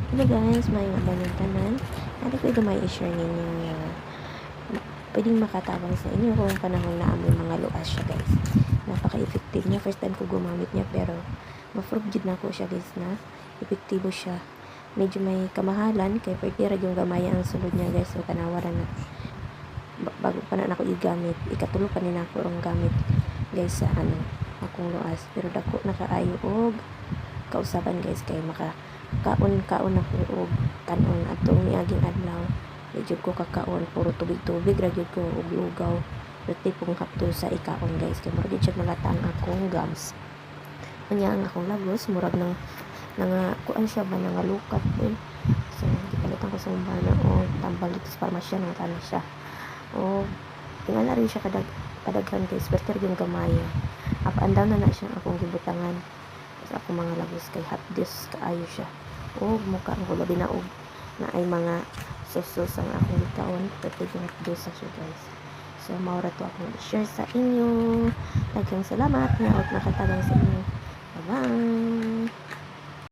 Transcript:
Hello guys, may mabanong tanan. Natin ko ito may i-share ninyo nga pwedeng makatabang sa inyo kung panahon na amoy mga luas siya guys. Napaka-effective niya. First time ko gumamit niya pero ma-prove na ko siya guys na epektibo siya. Medyo may kamahalan kay pwede ra yung gamaya ang sulod niya guys. So kanawaran na bago pa na ako igamit. Ikatulo pa nila ako ang gamit guys sa akong luas. Pero dako na kaayo og kausaban guys kay kaon ako og tanon atong niaging adlaw. Medyo ko kakaon puro tubig ra gyud ko og lugaw. Pwede pong hapto sa ikaon guys kay murag gyud malatang akong gums. Unya ang akong lagos murag kuan siya ba lukat din. So gipalitan ko sa umbana o tambal dito sa parmasya ng tanan siya. O tingala rin siya kadaghan guys, better yung gamaya. Up and down na siya akong gibutangan sa akong mga lagos kay hot dish kaayo siya. O mukha ang labi na og na ay mga sauce ang akong gikaon, pwede yung hot dish sa siya guys. So maura to akong i-share sa inyo. Daghang salamat nga at nakatagang sa inyo. Bye bye.